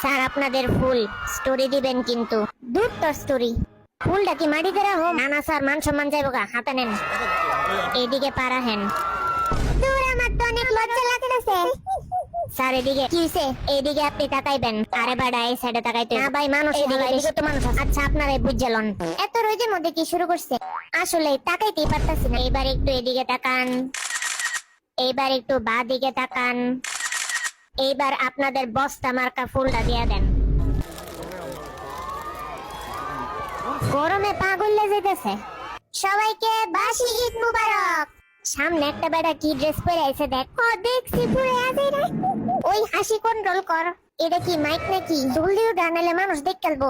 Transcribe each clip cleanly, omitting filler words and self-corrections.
Sir আপনাদের ফুল story দিবেন কিন্তু দূর তো স্টোরি ফুলটা কি মাটিতে রাখো? না না স্যার, মান সম্মান যাইব গা, হাতে নেন। এইদিকে পারা হেন। দূর, আমার তো অনেক লজ্জা লাগতেছে। স্যার এদিকে কি হইছে? এইদিকে আপনি তাকাইবেন। আরে বাড়া, এই সাইডে তাকাইতে না ভাই, মানুষ এদিকে তো মানুষ আছে। আচ্ছা আপনারাই বুঝলেন। এত রোদের মধ্যে কি শুরু করছে? আসলে তাকাইতেই পারতাছি না। এবার একটু এদিকে তাকান, এইবার একটু বাঁ দিকে তাকান, এইবার আপনাদের বস্তা মার্কা ফুলটা দিয়ে দেন। গরমে পাগল যেতেছে। সবাইকে বাসি ঈদ মুবারক। সামনে একটা বেটা কি ড্রেস পরে আছে দেখ। ও দেখছি পুরো আছে রে। ওই হাসি কন্ট্রোল কর। এটা কি মাইক নাকি? জলদি উঠা, নাহলে মানুষ দেখ ফেলবো।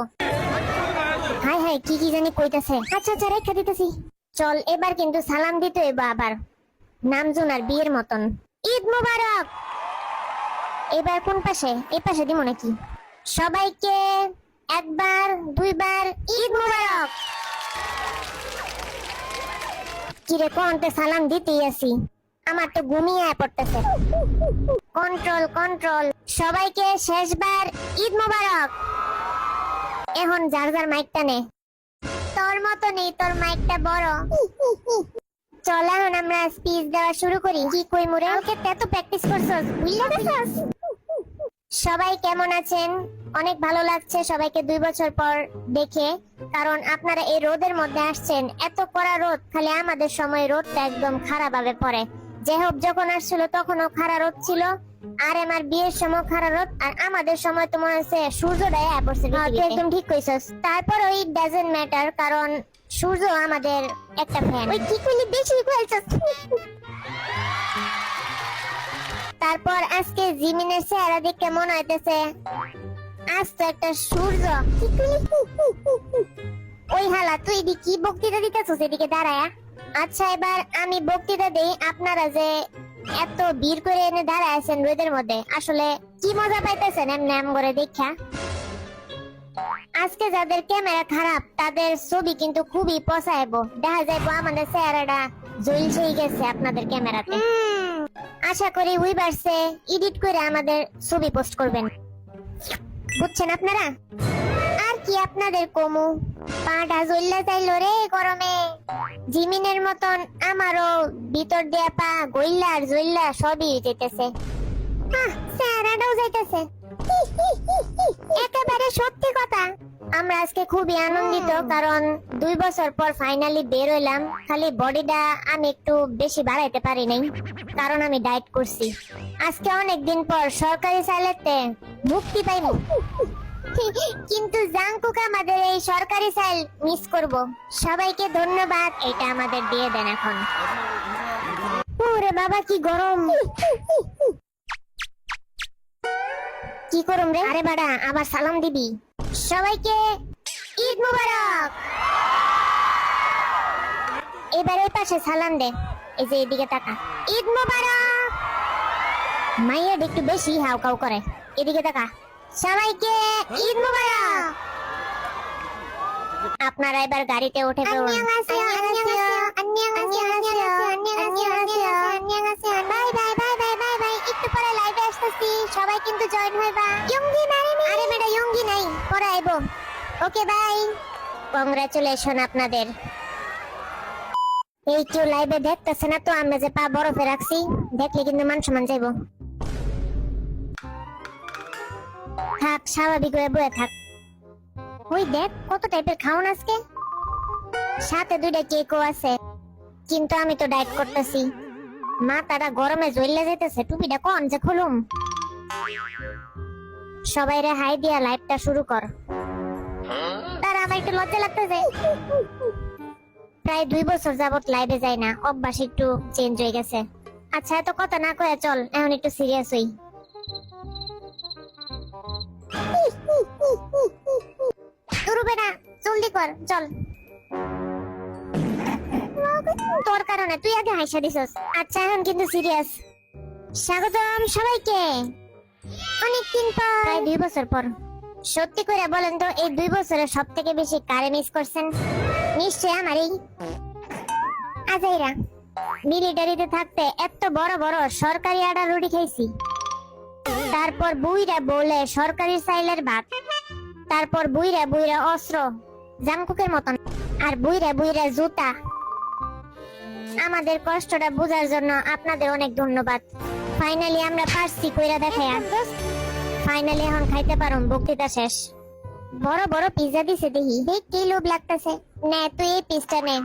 হাই হাই, কি কি জানি কইতাছে। আচ্ছা আচ্ছা, রেখা দিতেছি। চল, এবার কিন্তু সালাম দিতে হইব আবার, নামজুনার বিয়ের মতন। ঈদ মুবারক। এবার কোন পাশে? এই পাশে দিব নাকি? সবাইকে একবার দুইবার ঈদ মুবারক। কিরে কোনতে সালাম দিতেই আছি, আমার তো ঘুমিয়ে পড়তেছে। Control control. সবাইকে শেষবার ঈদ মুবারক। এখন যার যার মাইকটা নে। তোর মতো নেই, তোর মাইকটা বড়। চল এখন আমরা স্পিচ দেওয়া শুরু করি। কি কই মুরে, কালকে এত প্র্যাকটিস করছস, বুঝলা গেছস? সবাই কেমন আছেন? অনেক ভালো লাগছে সবাইকে 2 বছর পর দেখে, কারণ আপনারা এই রোদের মধ্যে আসছেন। এত কড়া রোদ, খালি আমাদের সময় রোদটা একদম খারাপ ভাবে পড়ে। যে হোক, যখন আসছিল তখনও খারাপ রোদ ছিল, আর আমার বিয়ের সময় খারাপ রোদ, আর আমাদের সময় তো মনে হচ্ছে সূর্যটাই পড়ছে। একদম ঠিক কইছস। তারপর ওই ডাজন্ট ম্যাটার, কারণ সূর্য আমাদের একটা ফ্যান। ওই কি কইলি, বেশি কইছস। তারপর আজকে জিমিনের চেহারা দেখে মনে হইতেছে আজ তো একটা সূর্য। ওই হালা, তুই এদিকে কি বক্তৃতা দিতেছিস? এদিকে দাঁড়ায়া। আচ্ছা এবার আমি বক্তৃতা দেই। আপনারা যে এত ভিড় করে এনে দাঁড়ায় আছেন রোদের মধ্যে, আসলে কি মজা পাইতেছেন এমনি এম করে দেখা? আজকে যাদের ক্যামেরা খারাপ তাদের ছবি কিন্তু খুবই পছাইব। দেখা যাইবো আমাদের চেহারাটা জ্বলছেই গেছে আপনাদের ক্যামেরাতে। আশা করি উইভার্সে এডিট করে আমাদের ছবি পোস্ট করবেন, বুঝছেন আপনারা? আর কি আপনাদের কমু, পাটা জ্বললে চাইলো রে গরমে। জিমিনের মতন আমারও ভিতর দিয়া পা গইল্লা আর জ্বললা সবই যেতেছে। চেহারাটাও যাইতেছে। একেবারে সত্যি কথা। আমরা আজকে খুবই আনন্দিত, কারণ 2 বছর পর ফাইনালি বের হইলাম। খালি বডিটা আমি একটু বেশি বাড়াইতে পারি নাই, কারণ আমি ডায়েট করছি। আজকে অনেক দিন পর সরকারি চাইলেতে মুক্তি পাইব, কিন্তু জাংকুক আমাদের এই সরকারি চাইল মিস করব। সবাইকে ধন্যবাদ। এটা আমাদের দিয়ে দেন এখন। ওরে বাবা কি গরম। কি করুম রে? আরে বাড়া, আবার সালাম দিবি। সবাইকে ঈদ মুবারক। এবার এই পাশে সালাম দে। এই যে এদিকে তাকা। ঈদ মুবারক। মাইয়া একটু বেশি হাউকাউ করে। এদিকে তাকা। সবাইকে ঈদ মুবারক। আপনারা এবার গাড়িতে উঠে পড়ুন। একটু পরে লাইভে আসতেছি, সবাই কিন্তু জয়েন হইবা। ইয়ঙ্গি নাই, আরে বেটা ইয়ঙ্গি নাই, পরে আইবো। Okay bye. কংগ্রাচুলেশন আপনাদের। এই কেউ লাইভে দেখতেছে না তো, আমরা যে পা বরফে রাখছি, দেখলে কিন্তু মান সম্মান যাইবো। থাক, স্বাভাবিক হয়ে বয়ে থাক। ওই দেখ কত টাইপের খাওন আজকে, সাথে 2টা কেকও আছে। কিন্তু আমি তো ডায়েট করতেছি, মাথাটা গরমে জ্বললে যেতেছে। টুপিটা কোন যে খুলুম? সবাই রে হাই দিয়া লাইভটা শুরু কর। তার আমার একটু লজ্জা লাগতেছে। প্রায় 2 বছর যাবত লাইভে যাই না, অভ্যাস একটু চেঞ্জ হয়ে গেছে। আচ্ছা এত কথা না কয়ে চল এখন একটু সিরিয়াস হই। দুরুবে না, জলদি কর, চল। তোর কারণে তুই আগে হাসা দিছস। আচ্ছা এখন কিন্তু সিরিয়াস। স্বাগতম সবাইকে অনেকদিন পর, প্রায় 2 বছর পর। সত্যি করে বলেন তো, এই 2 বছরে সব থেকে বেশি কারে মিস করছেন? নিশ্চয় আমারই আজাইরা। মিলিটারিতে থাকতে এত বড় বড় সরকারি আডা রুটি খাইছি, তার তারপর বুইরা বলে সরকারি চাইলের ভাত, তারপর বুইরা বুইরা অস্ত্র জাংকুকের মতন, আর বুইরা বুইরা জুতা। আমাদের কষ্টটা বোঝার জন্য আপনাদের অনেক ধন্যবাদ। ফাইনালি আমরা পারছি কইরা দেখাই। ফাইনালি এখন খাইতে পারুম, বক্তৃতা শেষ। বড় বড় পিজ্জা দিছে দেখি, দেখতেই লোভ লাগতেছে। নে তুই এই পিসটা নে,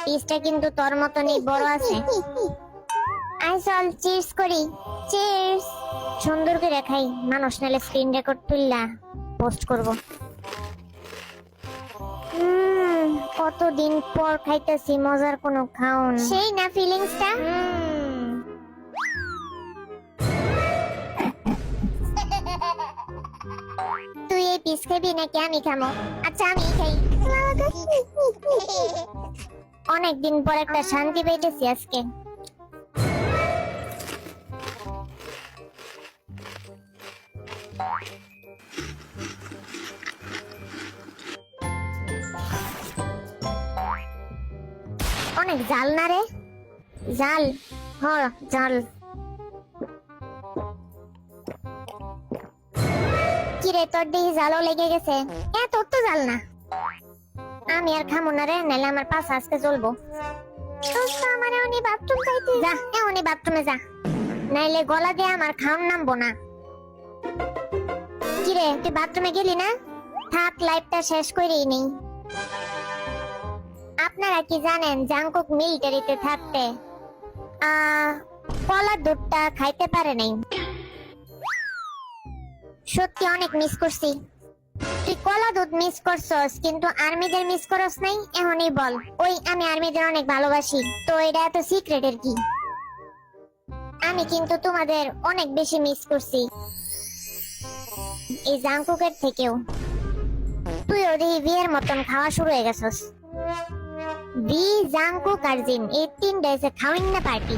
পিসটা কিন্তু তোর মতনই বড় আছে। আই চল চিয়ার্স করি, চিয়ার্স। সুন্দর করে খাই, মানুষ নালে স্ক্রিন রেকর্ড তুললা পোস্ট করব। কতদিন পর খাইতেছি মজার কোনো খাওন, সেই না ফিলিংসটা। তুই এই পিস খাবি নাকি আমি খামো? আচ্ছা আমি খাই। অনেকদিন পর একটা শান্তি পেয়েছি আজকে। অনেক জাল না রে? জাল, হ জাল। কিরে তোর দিকে জালও লেগে গেছে? তোর তো জাল না। আমি আর খামো না রে, নাহলে আমার পাশ আজকে চলবো। আমার এখনই বাথরুম যাইতে। যা এখনই বাথরুমে যা, নাইলে গলা দিয়ে আমার খাওন নামবো না। কিরে তুই বাথরুমে গেলি না? থাক, লাইফটা শেষ করেই নেই। আপনারা কি জানেন জাংকুক মিলিটারিতে থাকতে কলার দুধটা খাইতে পারে নাই। সত্যি অনেক মিস করছি। তুই কলা দুধ মিস করছস, কিন্তু আর্মিদের মিস করস নাই? এখনই বল। ওই আমি আর্মিদের অনেক ভালোবাসি। তো এটা এত সিক্রেটের কি? আমি কিন্তু তোমাদের অনেক বেশি মিস করছি, এই জাংকুকের থেকেও। তুই ওদের বিয়ের মতন খাওয়া শুরু হয়ে গেছস। বি জাংকুক আর জিন, এই 3 ডেজে খাওয়ান না পার্টি।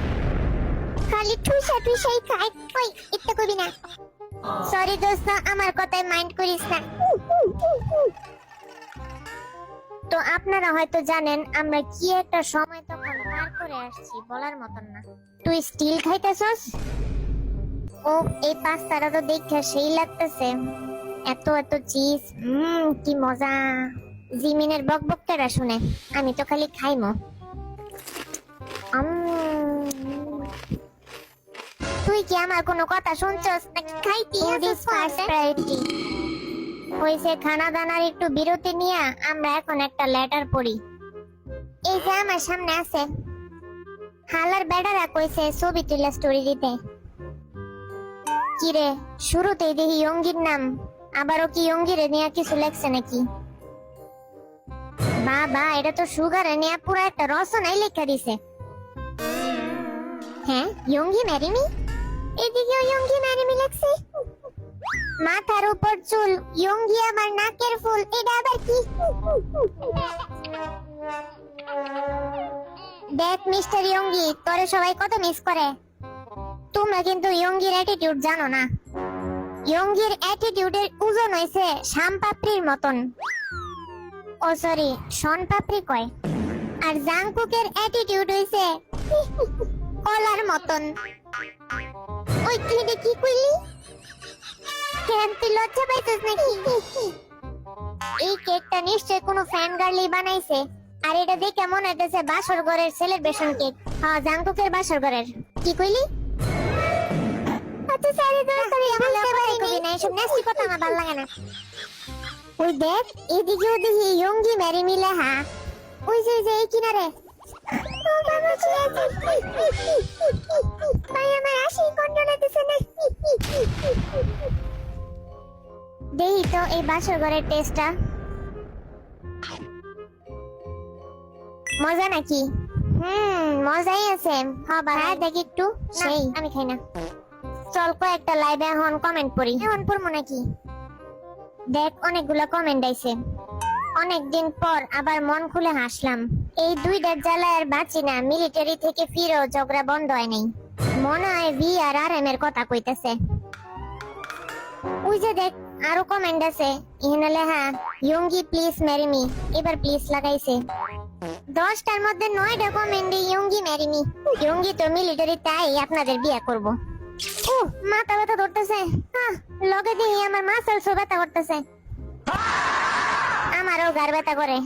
খালি ঠুসা ঠুসাই খাই। ওই এটা কবি না। সরি দোস্ত, আমার কথায় মাইন্ড করিস না। তো আপনারা হয়তো জানেন আমরা কি একটা সময় তখন পার করে আসছি, বলার মতন না। তুই স্টিল খাইতেছস? ও এই পাস্তাটা তো দেখে সেই লাগতেছে। এত এত চিজ, কি মজা। জিমিনের বকবকটা শুনে আমি তো খালি খাইমো। তুই কি আমার কোনো কথা শুনছস নাকি খাইতি? হইছে খানা দানার একটু বিরতি নিয়ে আমরা এখন একটা লেটার পড়ি। এই যে আমার সামনে আছে। হালার বেড়ারা কইছে ছবি তুলে স্টোরি দিতে। কিরে শুরুতেই দেখি ইয়ঙ্গির নাম, আবারও কি ইয়ঙ্গিরে নিয়ে কিছু লেখছে নাকি? বাবা, এটা তো সুগারে নিয়ে পুরো একটা রচনাই লেখা দিছে। হ্যাঁ, ইয়ঙ্গি ম্যারি মি। এদিকেও ইয়ঙ্গি ম্যারি মি লেখছে। মাথার উপর চুল, ইয়ঙ্গি আমার নাকের ফুল। এটা আবার কি? দেখ মিস্টার ইয়ঙ্গি, তোরে সবাই কত মিস করে। তোমরা কিন্তু ইয়ঙ্গির অ্যাটিটিউড জানো না। ইয়ঙ্গির অ্যাটিটিউডের ওজন হইছে শামপাপড়ির মতন। ও সরি, শনপাপড়ি কয়। আর জাংকুকের অ্যাটিটিউড হইছে কলার মতন। ওই ক্লিডে কি কইলি? কেন তুই লজ্জা পাইছিস নাকি? এই কেকটা নিশ্চয় কোনো ফ্যান গার্লি বানাইছে। আর এটা দেখে মনে হইতেছে বাসর ঘরের সেলিব্রেশন কেক। হ্যাঁ, জাংকুকের বাসর ঘরের। কি কইলি? আচ্ছা সরি দোস্ত, আমি বুঝতে পারিনি। না, এসব নেস্টি কথা আমার ভালো লাগে না। ওই দেখ, এদিকেও দেখি ইয়ঙ্গি ম্যারি মি লেখা। ওই যে এই কিনারে। ও বাবা, ভাই আমার আসি কন্ট্রোলে দিছে না। দেই তো এই বাসর ঘরের টেস্টটা মজা নাকি? মজাই আছে। হ্যাঁ বাবা, দেখ একটু। সেই আমি খাই না। চল কয়েকটা লাইভে এখন কমেন্ট পড়ি। এখন পড়বো নাকি? দেখ অনেকগুলো কমেন্ট আইছে। অনেকদিন পর আবার মন খুলে হাসলাম। এই 2 জ্বালায় আর বাঁচি না। মিলিটারি থেকে ফিরেও ঝগড়া বন্ধ হয় নাই। মনে হয় ভি আর আর এম এর কথা কইতেছে। ওই যে দেখ আরো কমেন্ট আছে। এখানে লেখা ইয়ঙ্গি প্লিজ ম্যারি মি। এবার প্লিজ লাগাইছে। 10টার মধ্যে 9টা কমেন্টে ইয়ঙ্গি ম্যারি মি। ইয়ঙ্গি তো মিলিটারি, তাই আপনাদের বিয়ে করব। ও মাথা ব্যথা ধরতেছে। লগে দিয়ে আমার মাসেলস ব্যথা করতেছে। আমারও গার ব্যথা করে।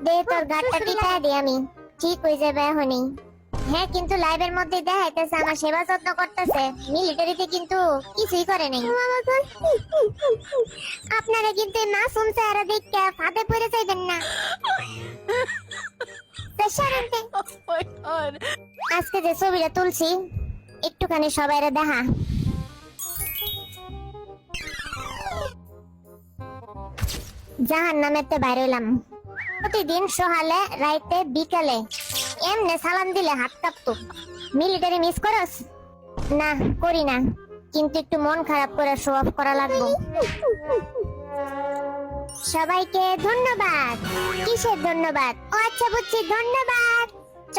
দে তোর গাড়টা টিকায় দি আমি, ঠিক হয়ে যাবে এখনই। হ্যাঁ কিন্তু লাইভের মধ্যে দেখাইতেছে আমার সেবা যত্ন করতেছে, মিলিটারিতে কিন্তু কিছুই করে নাই। আপনারা কিন্তু মাসুম চেহারা দেখে ফাঁদে পড়ে যাইবেন না। আজকে যে ছবিটা তুলছি একটুখানি সবাইরে দেখা। জাহান নামেতে বাইরে এলাম। প্রতিদিন সকালে রাইতে বিকালে এমনে সালাম দিলে হাত কাঁপতো। মিলিটারি মিস করস? না করি না, কিন্তু একটু মন খারাপ করে শো অফ করা লাগবে। সবাইকে ধন্যবাদ। কিসের ধন্যবাদ? ও আচ্ছা বুঝছি, ধন্যবাদ।